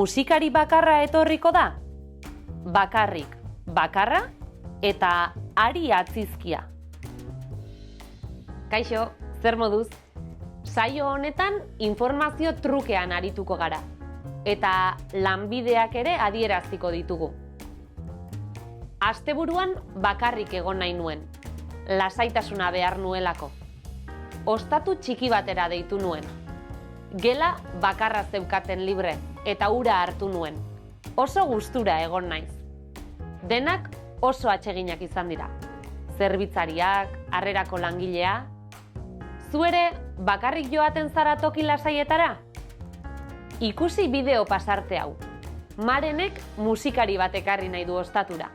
musikari bakarra etorriko da? Bakarrik bakarra eta ari atzizkia. Kaixo, zer moduz? Saio honetan informazio trukean arituko gara. Eta lanbideak ere adieraziko ditugu. Asteburuan bakarrik egon nahi nuen. Lasaitasuna behar nuelako. Ostatu txiki batera deitu nuen. Gela bakarra zeukaten libre eta ura hartu nuen. Oso gustura egon naiz. Denak oso atseginak izan dira. Zerbitzariak, harrerako langilea. Zu ere bakarrik joaten zara toki lasaietara? Ikusi bideo pasarte hau. Marenek musikari bat ekarri nahi du ostatura.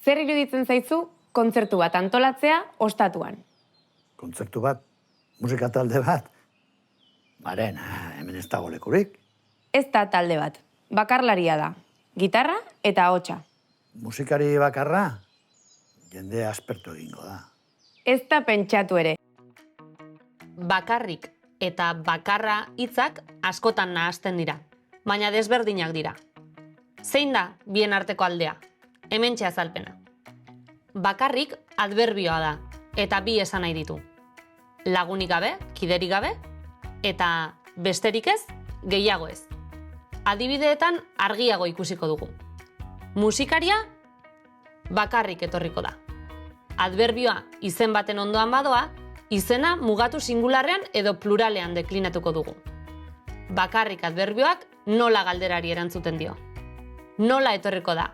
Zer iruditzen zaizu kontzertu bat antolatzea ostatuan? Kontzertu bat? Musika talde bat? Maren, hemen ez dago lekurik. Ez da talde bat. Bakarlaria da. Gitarra eta ahotsa. Musikari bakarra? Jende aspertu egingo da. Ez da pentsatu ere. Bakarrik eta bakarra hitzak askotan nahasten dira, baina desberdinak dira. Zein da bien arteko aldea? Hementxe azalpena. Bakarrik adberbioa da, eta bi esan nahi ditu. Lagunik gabe, kiderik gabe, eta besterik ez, gehiago ez. Adibideetan argiago ikusiko dugu. Musikaria bakarrik etorriko da. Adberbioa izen baten ondoan badoa, izena mugatu singularrean edo pluralean deklinatuko dugu. Bakarrik adberbioak nola galderari erantzuten dio. Nola etorriko da?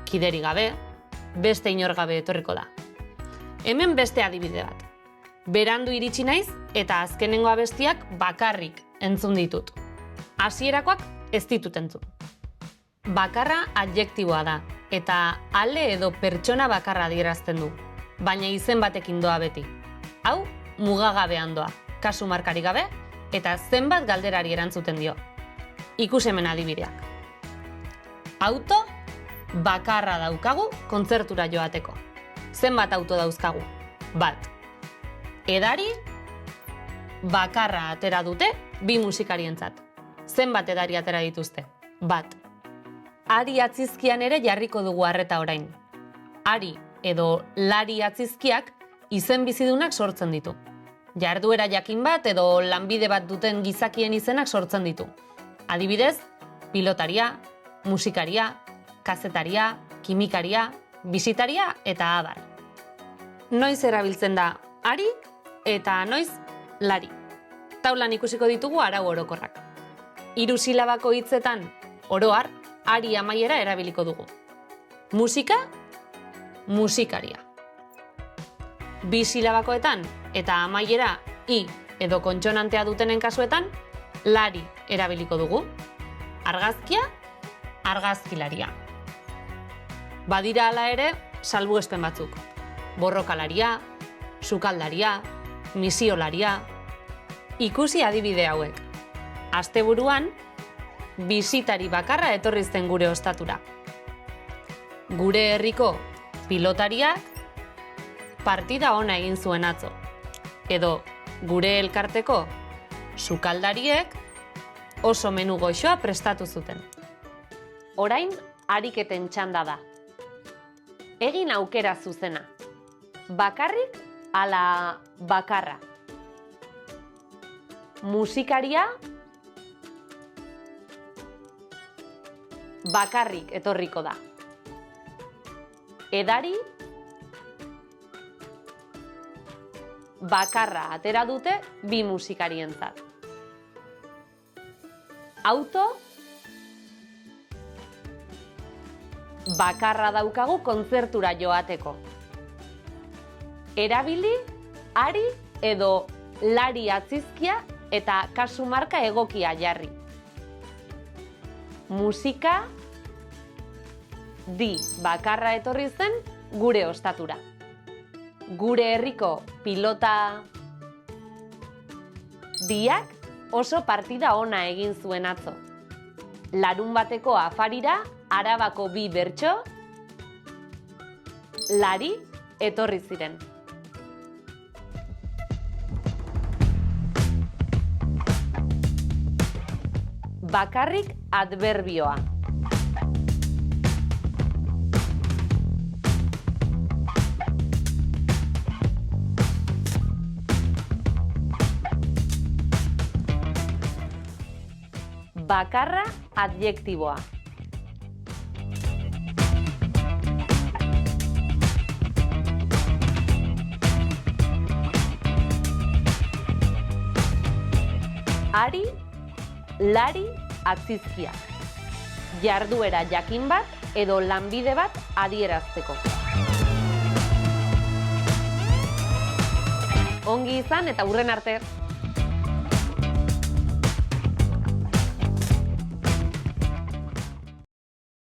Kideri gabe, beste inor gabe etorriko da. Hemen beste adibide bat. Berandu iritsi naiz eta azkenengo abestiak bakarrik entzun ditut. Hasierakoak ez ditut entzun. Bakarra adjektiboa da eta ale edo pertsona bakarra adierazten du, baina izen batekin doa beti. Hau, mugagabean doa, kasu markari gabe, eta zenbat galderari erantzuten dio. Ikus hemen adibideak. Auto bakarra daukagu kontzertura joateko. Zenbat auto dauzkagu? Bat. Edari bakarra atera dute bi musikarientzat. Zenbat edari atera dituzte? Bat. Ari atzizkian ere jarriko dugu arreta orain. Ari edo lari atzizkiak izen bizidunak sortzen ditu. Jarduera jakin bat edo lanbide bat duten gizakien izenak sortzen ditu. Adibidez, pilotaria, musikaria, kazetaria, kimikaria, bisitaria eta abar. Noiz erabiltzen da ari eta noiz lari. Taulan ikusiko ditugu arau orokorrak. 3 silabako hitzetan oroar ari amaiera erabiliko dugu. Musika, musikaria. 2 silabakoetan eta amaiera i edo kontsonantea dutenen kasuetan lari erabiliko dugu. Argazkia, argazkilaria. Badira hala ere salbuespen batzuk. Borrokalaria, sukaldaria, misiolaria. Ikusi adibide hauek. Asteburuan bisitari bakarra etorri zen gure ostatura. Gure herriko pilotariak partida ona egin zuen atzo. Edo gure elkarteko sukaldariek oso menu goxoa prestatu zuten. Orain ariketen txanda da. Egin aukera zuzena. Bakarrik ala bakarra. Musikaria bakarrik etorriko da. Edari bakarra atera dute bi musikarientzat. Auto bakarra daukagu kontzertura joateko. Erabili, ari edo lari atzizkia eta kasu marka egokia jarri. Musika di bakarra etorri zen gure ostatura. Gure herriko pilota diak oso partida ona egin zuen atzo. Larunbateko afarira Arabako bi bertso lari etorri ziren. Bakarrik adverbioa. Bakarra adjektiboa. Ari, lari, atzizkiak. Jarduera jakin bat edo lanbide bat adierazteko. Ongi izan eta hurren arte!